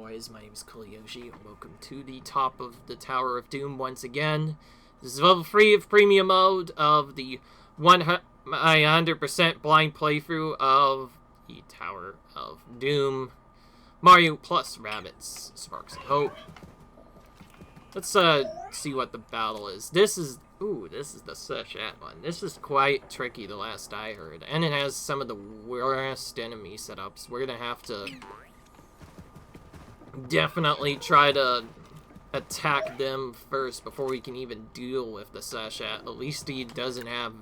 boys, my name is Koyoshi, and welcome to the top of the Tower of Doom once again. This is level 3 of Premium Mode of the 100% blind playthrough of the Tower of Doom. Mario plus Rabbids, Sparks of Hope. Let's see what the battle is. This is the Seshat one. This is quite tricky the last I heard, and it has some of the worst enemy setups. We're gonna have to definitely try to attack them first before we can even deal with the Seshat. At least he doesn't have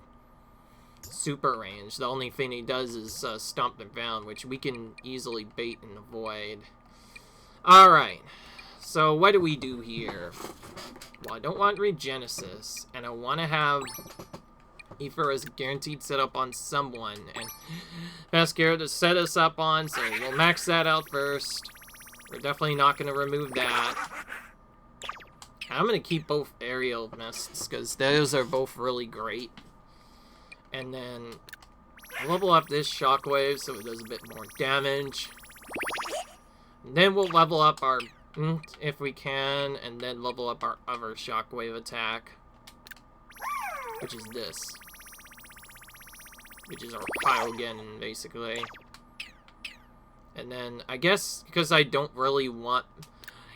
super range. The only thing he does is stomp them down, which we can easily bait and avoid. Alright, so what do we do here? Well, I don't want Regenesis, and I want to have Ether as a guaranteed setup on someone, and Mascara to set us up on, so we'll max that out first. We're definitely not going to remove that. I'm going to keep both aerial mists, because those are both really great. And then level up this Shockwave so it does a bit more damage. And then we'll level up our, if we can, and then level up our other Shockwave attack. Which is this. Which is our Pyrogen, basically. And then, I guess, because I don't really want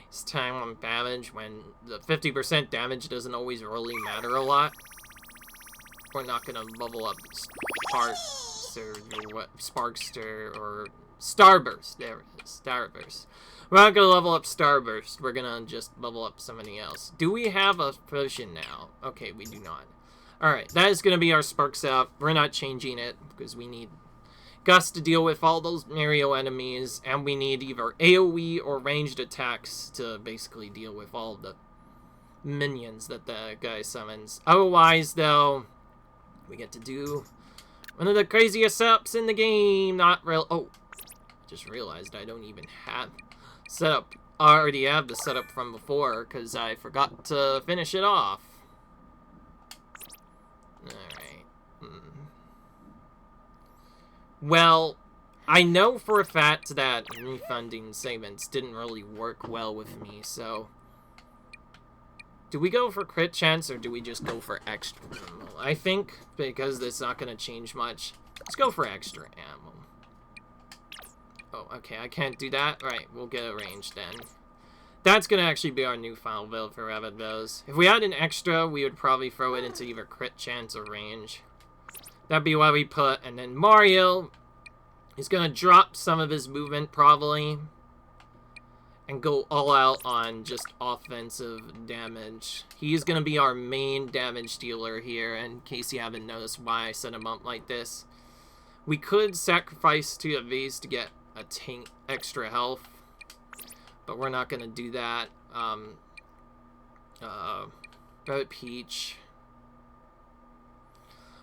this time on damage, when the 50% damage doesn't always really matter a lot, we're not going to level up Sparkster, or Starburst. There it is, Starburst. We're not going to level up Starburst. We're going to just level up somebody else. Do we have a potion now? Okay, we do not. Alright, that is going to be our Sparks up. We're not changing it, because we need Gus to deal with all those Mario enemies, and we need either AoE or ranged attacks to basically deal with all the minions that the guy summons. Otherwise, though, we get to do one of the craziest setups in the game. Not real. Oh, just realized I don't even have setup. I already have the setup from before because I forgot to finish it off. Alright. Well, I know for a fact that refunding segments didn't really work well with me, so do we go for crit chance or do we just go for extra ammo? I think, because it's not going to change much, let's go for extra ammo. Oh, okay, I can't do that? Right, we'll get a range then. That's going to actually be our new final build for Rabbids. If we had an extra, we would probably throw it into either crit chance or range. That'd be what we put, and then Mario is going to drop some of his movement, probably, and go all out on just offensive damage. He's going to be our main damage dealer here, in case you haven't noticed why I set him up like this. We could sacrifice 2 of these to get a tank extra health, but we're not going to do that. Peach.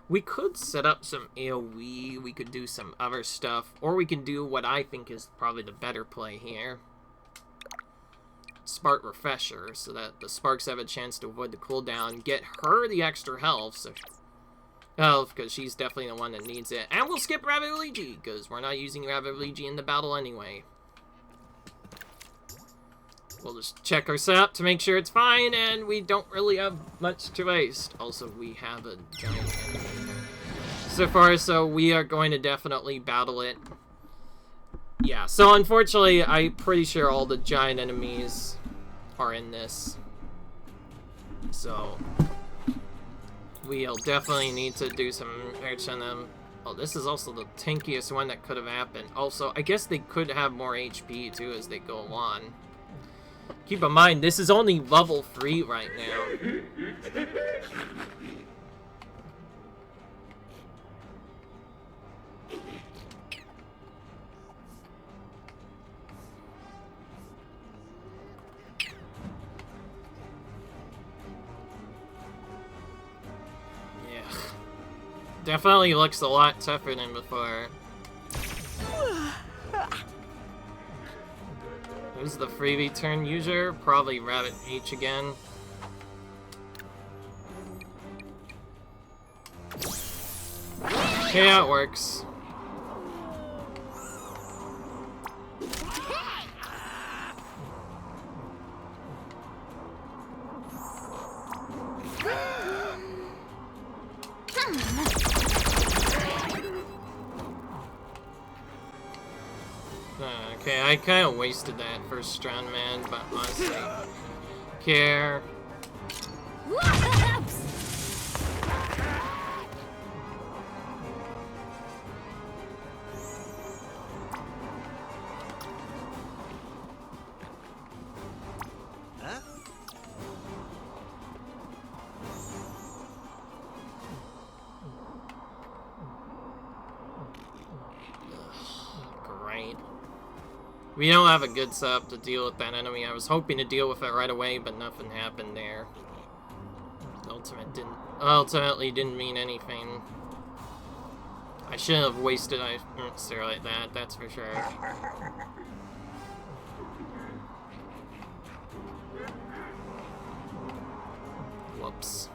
We could set up some AoE, we could do some other stuff, or we can do what I think is probably the better play here. Spark Refresher, so that the Sparks have a chance to avoid the cooldown, get her the extra health, because she's definitely the one that needs it. And we'll skip Rabbid Luigi, because we're not using Rabbid Luigi in the battle anyway. We'll just check our setup to make sure it's fine, and we don't really have much to waste. Also, we have a giant enemy so far, so we are going to definitely battle it. Yeah, so unfortunately, I'm pretty sure all the giant enemies are in this. So we'll definitely need to do some research on them. Oh, this is also the tankiest one that could have happened. Also, I guess they could have more HP, too, as they go on. Keep in mind, this is only level 3 right now. Yeah. Definitely looks a lot tougher than before. Who's the freebie turn user? Probably Rabbit H again. Yeah, it works. Okay, I kind of wasted that first strand, man, but honestly, care. Great. We don't have a good setup to deal with that enemy. I was hoping to deal with it right away, but nothing happened there. Ultimately didn't mean anything. I shouldn't have wasted a monster like that, that's for sure. Whoops.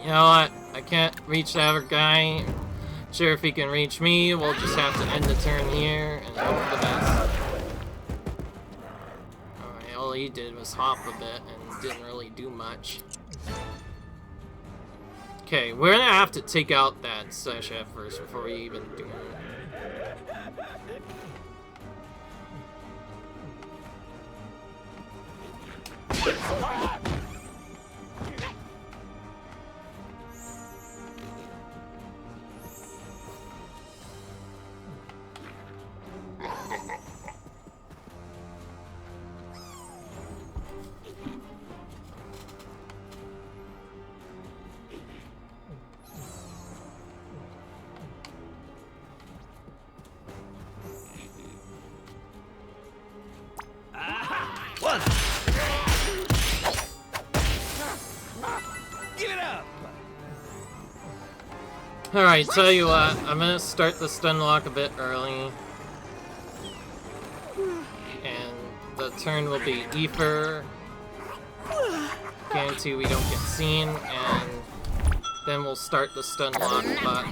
You know what? I can't reach the other guy. Sure, if he can reach me, we'll just have to end the turn here and hope for the best. Alright, all he did was hop a bit and didn't really do much. Okay, we're gonna have to take out that Sasha first before we even do it. Alright, tell you what, I'm gonna start the stun lock a bit early. And the turn will be Ether. Guarantee we don't get seen, and then we'll start the stun lock, but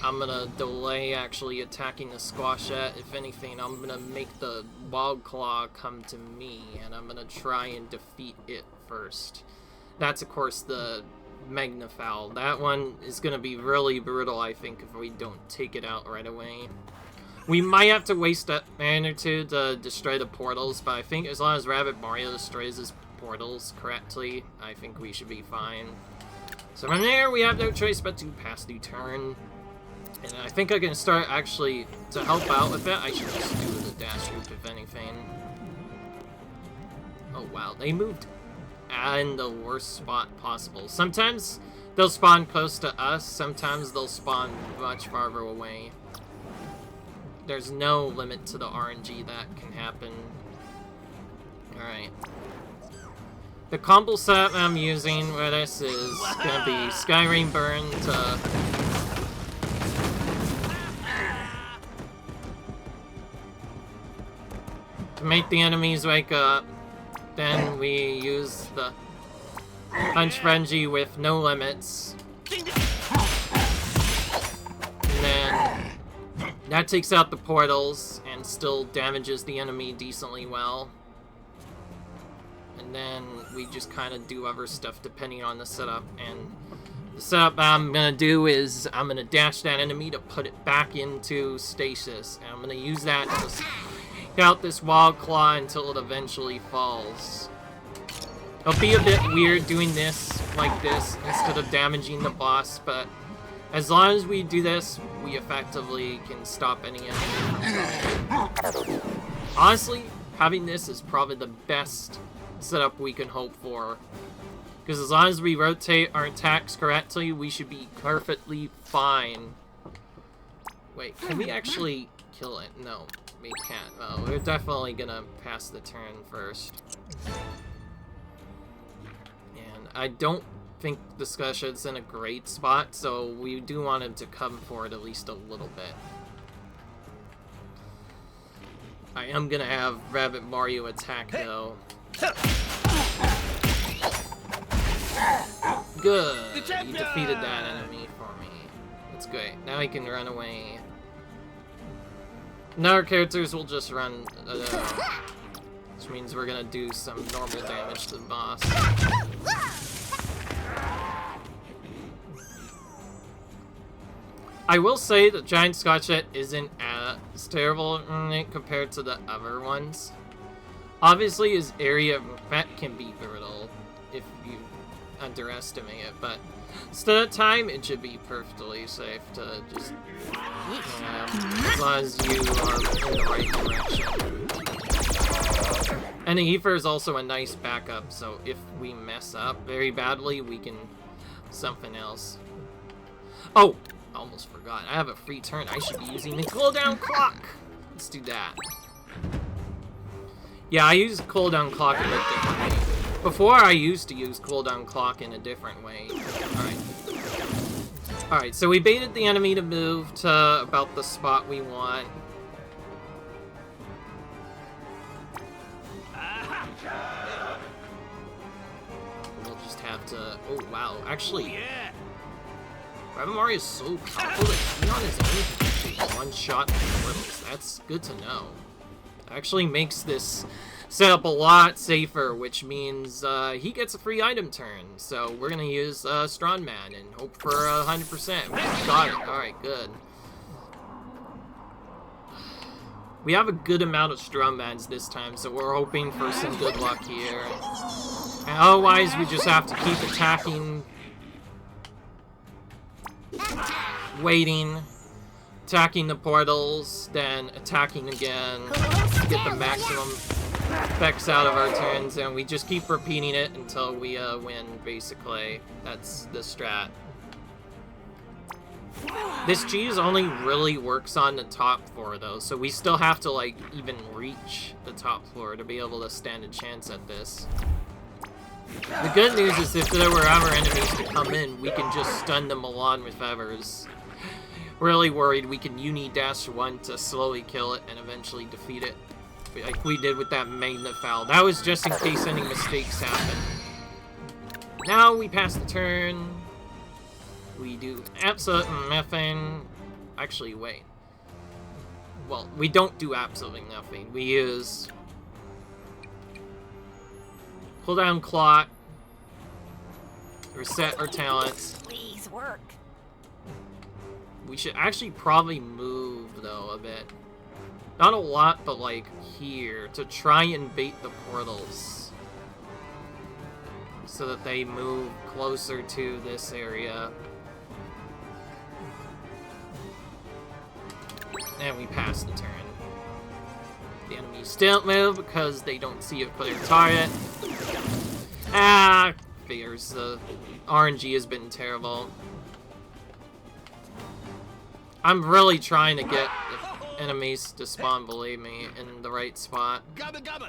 I'm gonna delay actually attacking the Squashette. If anything, I'm gonna make the Bog Claw come to me, and I'm gonna try and defeat it first. That's, of course, the Magnafowl. That one is gonna be really brutal, I think, if we don't take it out right away. We might have to waste a man or two to destroy the portals, but I think as long as Rabbid Mario destroys his portals correctly, I think we should be fine. So from there, we have no choice but to pass the turn. And I think I can start, actually, to help out with it, I should just do the dash loop, if anything. Oh wow, they moved in the worst spot possible. Sometimes they'll spawn close to us, sometimes they'll spawn much farther away. There's no limit to the RNG that can happen. Alright. The combo set I'm using for this is gonna be Skyrim Burn to make the enemies wake up. Then we use the Punch Frenzy with no limits. And then that takes out the portals and still damages the enemy decently well. And then we just kind of do other stuff depending on the setup. And the setup I'm going to do is I'm going to dash that enemy to put it back into stasis. And I'm going to use that to out this Wild Claw until it eventually falls. It'll be a bit weird doing this like this instead of damaging the boss, but as long as we do this, we effectively can stop any enemy. Honestly, having this is probably the best setup we can hope for. Because as long as we rotate our attacks correctly, we should be perfectly fine. Wait, can we actually kill it? No. We can't. Oh, we're definitely gonna pass the turn first. And I don't think the Squashed's in a great spot, so we do want him to come forward at least a little bit. I am gonna have Rabbid Mario attack, though. Good! He defeated that enemy for me. That's great. Now he can run away. Now our characters will just run, which means we're gonna do some normal damage to the boss. I will say the giant Scotchette isn't as terrible compared to the other ones. Obviously, his area of effect can be brutal if you underestimate it, but instead of time, it should be perfectly safe to just, as long as you are in the right direction. And the Ether is also a nice backup, so if we mess up very badly, we can something else. Oh, I almost forgot. I have a free turn. I should be using the cooldown clock. Let's do that. Yeah, I use cooldown clock in a different way. Before, I used to use cooldown clock in a different way. Alright. Alright, so we baited the enemy to move to about the spot we want. We'll just have to... Oh, wow. Actually, Rabbids Mario is so powerful that he on his own can actually one-shot the portals. That's good to know. Actually makes this setup a lot safer, which means he gets a free item turn. So we're gonna use Strongman and hope for 100%. We got it. Alright, good. We have a good amount of Strongmans this time, so we're hoping for some good luck here. And otherwise, we just have to keep attacking. Waiting. Attacking the portals, then attacking again to get the maximum effects out of our turns, and we just keep repeating it until we win, basically. That's the strat. This cheese only really works on the top floor, though, so we still have to, like, even reach the top floor to be able to stand a chance at this. The good news is if there were ever enemies to come in, we can just stun them along with Evers. Really worried we can uni-dash 1 to slowly kill it and eventually defeat it, like we did with that Magna Foul. That was just in case any mistakes happen. Now we pass the turn. We do absolute nothing. Actually, wait. Well, we don't do absolutely nothing. We use cooldown clock, reset our talents. Please work. We should actually probably move, though, a bit. Not a lot, but, like, here, to try and bait the portals. So that they move closer to this area. And we pass the turn. The enemies don't move because they don't see a clear target. Ah, figures. The RNG has been terrible. I'm really trying to get the enemies to spawn, believe me, in the right spot. Gobble, gobble.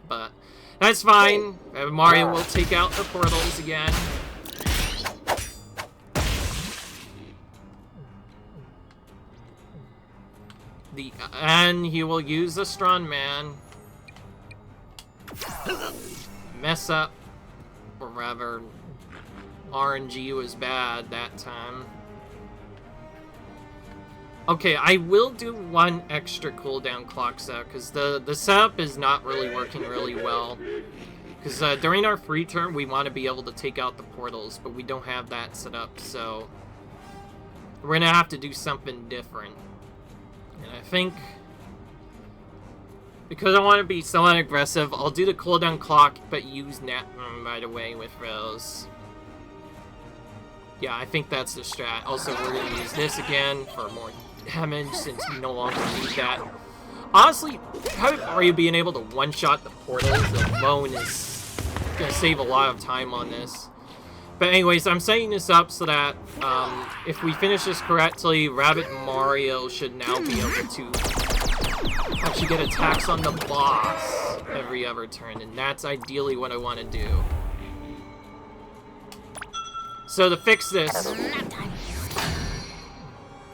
But that's fine. Mario will take out the portals again. And he will use the Strongman. Mess up. Or rather, RNG was bad that time. Okay, I will do one extra cooldown clock set, because the setup is not really working really well. Because during our free turn, we want to be able to take out the portals, but we don't have that set up, so we're going to have to do something different. And I think, because I want to be somewhat aggressive, I'll do the cooldown clock, but use Nat right away with Rose. Yeah, I think that's the strat. Also, we're going to use this again for more damage, since we no longer need that. Honestly, having Mario being able to one-shot the portals alone is going to save a lot of time on this. But anyways, I'm setting this up so that if we finish this correctly, Rabbids Mario should now be able to actually get attacks on the boss every other turn, and that's ideally what I want to do. So to fix this,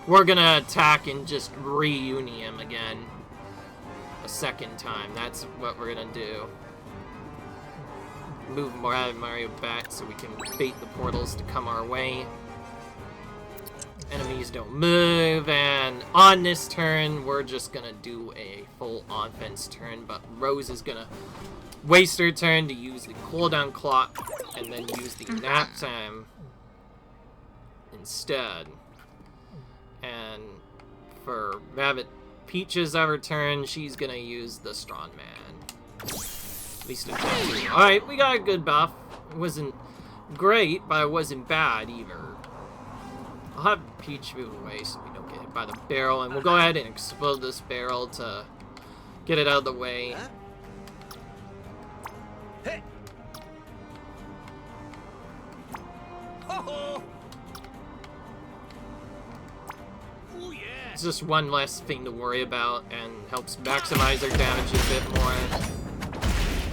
we're gonna attack and just re-uni him again a second time. That's what we're gonna do. Move Mario back so we can bait the portals to come our way. Enemies don't move, and on this turn, we're just gonna do a full offense turn, but Rose is gonna waste her turn to use the cooldown clock, and then use the nap time instead. And for Rabbit Peach's ever turn, she's gonna use the Strong Man. At least it's not. Alright, we got a good buff. It wasn't great, but it wasn't bad either. I'll have Peach move away so we don't get hit by the barrel, and we'll go ahead and explode this barrel to get it out of the way. Hey. Ho-ho. Ooh, yeah. It's just one less thing to worry about and helps maximize their damage a bit more.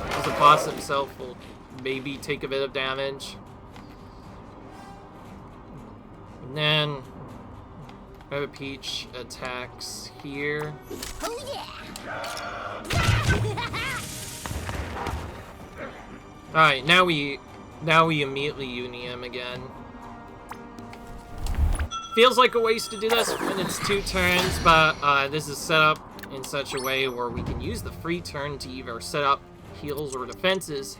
Because the boss himself will maybe take a bit of damage. And then Rabbit Peach attacks here. Oh yeah. Alright, now we immediately uni him again. Feels like a waste to do this when it's 2 turns, but this is set up in such a way where we can use the free turn to either set up heals or defenses.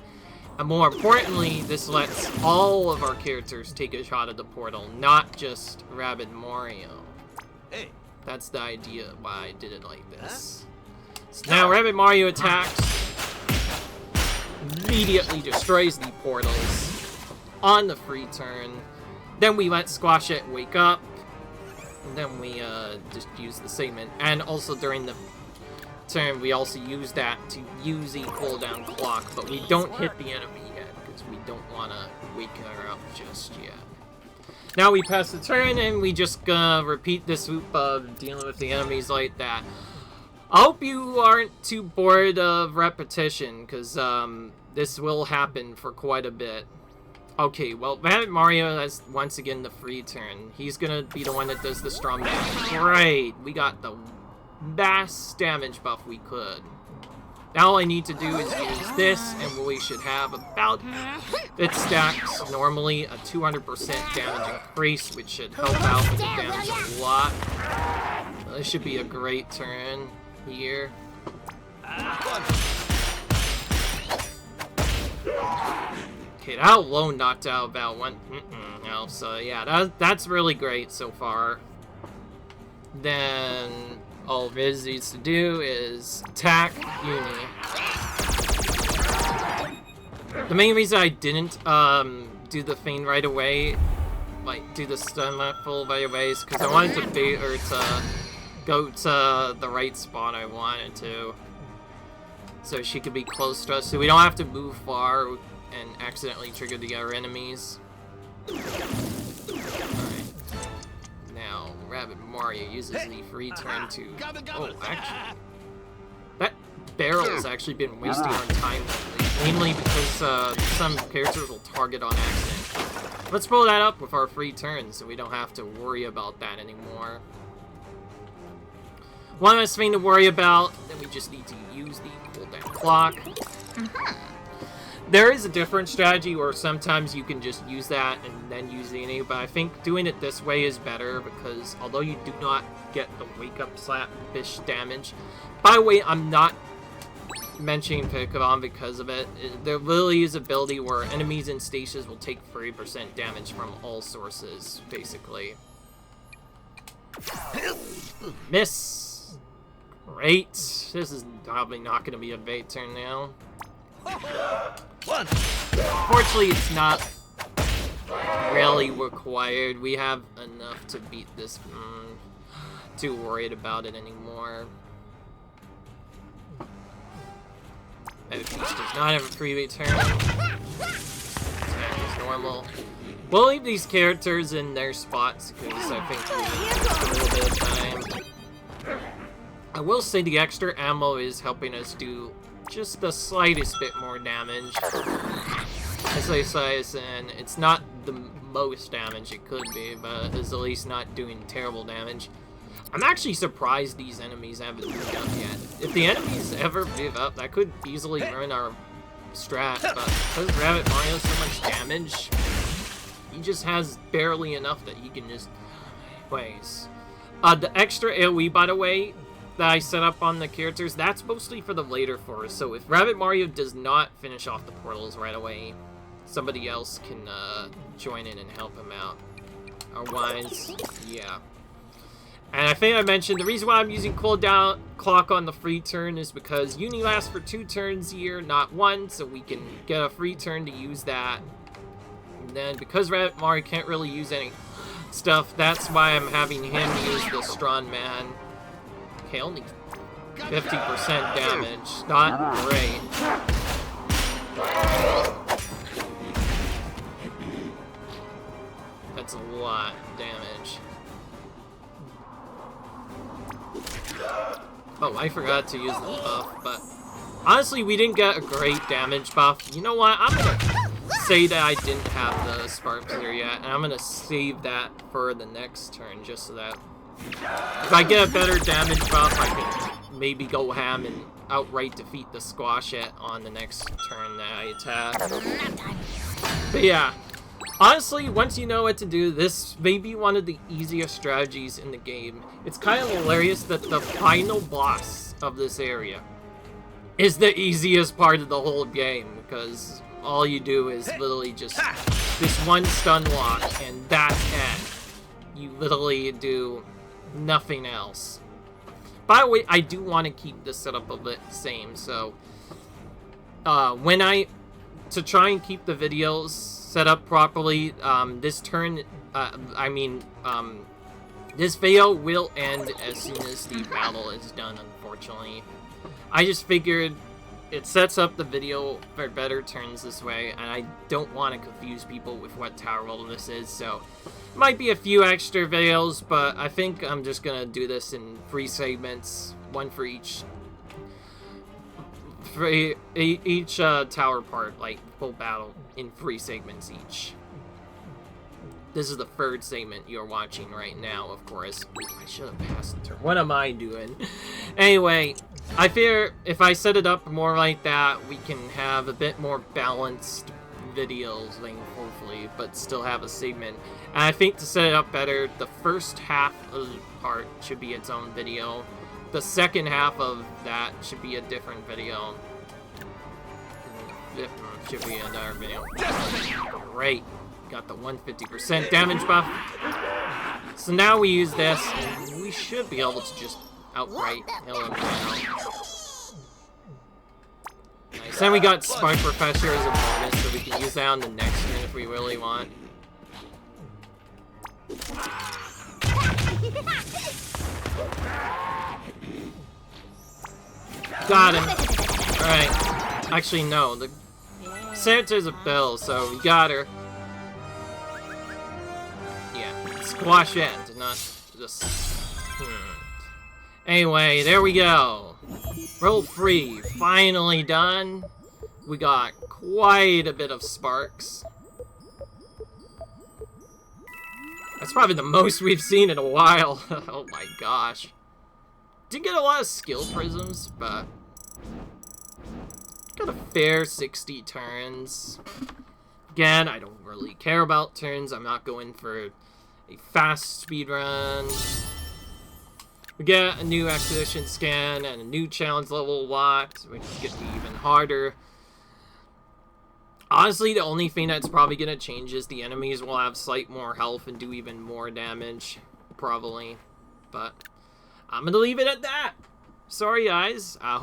And more importantly, this lets all of our characters take a shot at the portal, not just Rabbid Mario. Hey. That's the idea why I did it like this. So now Rabbid Mario attacks, immediately destroys the portals on the free turn. Then we let Squash It wake up, and then we just use the segment. And also during the turn, we also use that to use the cooldown clock, but we don't hit the enemy yet, because we don't want to wake her up just yet. Now we pass the turn, and we just repeat this loop of dealing with the enemies like that. I hope you aren't too bored of repetition, because this will happen for quite a bit. Okay, well, Rabbid Mario has once again the free turn. He's gonna be the one that does the strong damage. Great! We got the best damage buff we could. Now all I need to do is use this, and we should have about... It stacks normally a 200% damage increase, which should help out with the damage a lot. This should be a great turn here. Okay, that alone knocked out about one. No, so yeah, that's really great so far. Then all Riz needs to do is attack Uni. The main reason I didn't do the thing right away, like do the stun level right away, is because I wanted to bait her to go to the right spot I wanted to, so she could be close to us, so we don't have to move far and accidentally trigger the other enemies. Alright. Now, Rabbid Mario uses the free turn to... Oh, actually... That barrel has actually been wasting our time lately, mainly because some characters will target on accident. Let's pull that up with our free turn so we don't have to worry about that anymore. One less thing to worry about, then we just need to use the cooldown clock. There is a different strategy where sometimes you can just use that and then use the enemy, but I think doing it this way is better because although you do not get the wake up slap fish damage, by the way, I'm not mentioning Pokemon because of it. There really is an ability where enemies in stasis will take 30% damage from all sources, basically. Miss! Great. This is probably not going to be a bait turn now. Unfortunately, it's not really required. We have enough to beat this. Too worried about it anymore. Rabbid Peach does not have a free turn. Attack is normal. We'll leave these characters in their spots because I think we need a little bit of time. I will say the extra ammo is helping us do just the slightest bit more damage. As I say, and it's not the most damage it could be, but it's at least not doing terrible damage. I'm actually surprised these enemies haven't moved up yet. If the enemies ever move up, that could easily ruin our strat, but because Rabbid Mario has so much damage, he just has barely enough that he can just waste. The extra AoE, by the way, that I set up on the characters, that's mostly for the later forest. So if Rabbid Mario does not finish off the portals right away, somebody else can join in and help him out. Otherwise, yeah. And I think I mentioned the reason why I'm using cooldown clock on the free turn is because Uni lasts for 2 turns here, not 1, so we can get a free turn to use that. And then because Rabbit Mario can't really use any stuff, that's why I'm having him use the Strong Man. Okay, only 50% damage. Not great. That's a lot of damage. Oh, I forgot to use the buff, but honestly, we didn't get a great damage buff. You know what? I'm gonna say that I didn't have the Sparks here yet, and I'm gonna save that for the next turn, just so that if I get a better damage buff, I can maybe go ham and outright defeat the Squash It on the next turn that I attack. But yeah. Honestly, once you know what to do, this may be one of the easiest strategies in the game. It's kind of hilarious that the final boss of this area is the easiest part of the whole game, because all you do is literally just this one stun lock, and that's it. You literally do nothing else. By the way, I do want to keep the setup a bit the same, so to try and keep the videos set up properly, this turn, this video will end as soon as the battle is done, unfortunately. I just figured it sets up the video for better turns this way, and I don't want to confuse people with what tower level this is, so might be a few extra videos, but I think I'm just gonna do this in 3 segments, one for each tower part, like full battle, in 3 segments each. This is the 3rd segment you're watching right now, of course. I should have passed the turn. What am I doing? Anyway, I fear if I set it up more like that, we can have a bit more balanced videos, like, hopefully, but still have a segment. And I think to set it up better, the first half of the part should be its own video. The second half of that should be a different video. It should be another video. Great. Got the 150% damage buff. So now we use this, and we should be able to just outright kill him now. Nice. Then we got Spark Professor as a bonus, so we can use that on the next turn if we really want. Got him. Alright. Actually, no. The Santa's a bill, so we got her. Yeah. Squash It, not just... Anyway, there we go. Roll free. Finally done. We got quite a bit of sparks. That's probably the most we've seen in a while. Oh my gosh. Did get a lot of skill prisms, but got a fair 60 turns. Again, I don't really care about turns. I'm not going for a fast speed run. We get a new expedition scan and a new challenge level locked, which gets me even harder. Honestly, the only thing that's probably going to change is the enemies will have slight more health and do even more damage, probably. But I'm going to leave it at that. Sorry, guys. I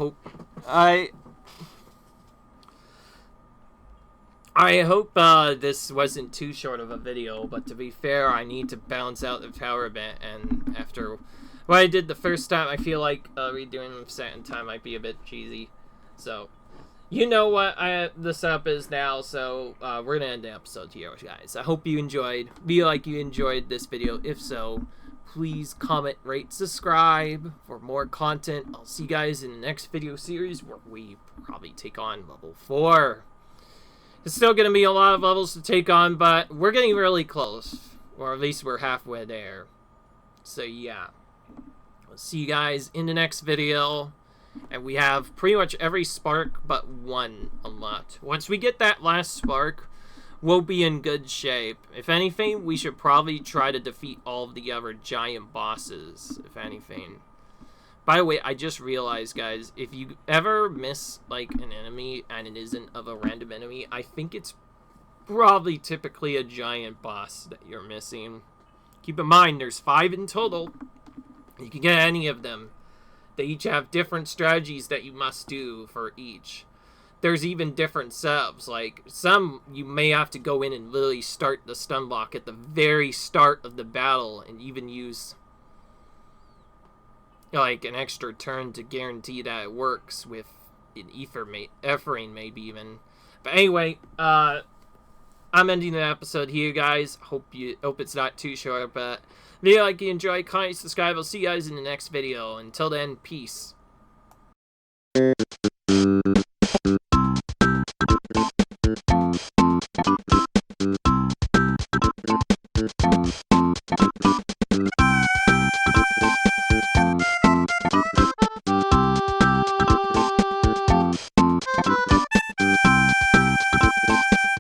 hope this wasn't too short of a video, but to be fair, I need to balance out the tower a bit, and after what I did the first time, I feel like redoing the second time might be a bit cheesy. So, you know what the setup is now, so we're going to end the episode here, guys. I hope you enjoyed. Feel like you enjoyed this video. If so, please comment, rate, subscribe for more content. I'll see you guys in the next video series where we probably take on level 4. It's still going to be a lot of levels to take on, but we're getting really close. Or at least we're halfway there. So yeah. We'll see you guys in the next video. And we have pretty much every spark but one unlocked. Once we get that last spark, we'll be in good shape. If anything, we should probably try to defeat all of the other giant bosses, if anything. By the way, I just realized, guys, if you ever miss, like, an enemy and it isn't of a random enemy, I think it's probably typically a giant boss that you're missing. Keep in mind, there's 5 in total. You can get any of them. They each have different strategies that you must do for each. There's even different setups. Like, some you may have to go in and literally start the stun block at the very start of the battle and even use like an extra turn to guarantee that it works with an Ephraim maybe even. But anyway, I'm ending the episode here, guys. Hope it's not too short, but if you like, you enjoy, comment, subscribe. I'll see you guys in the next video. Until then, peace.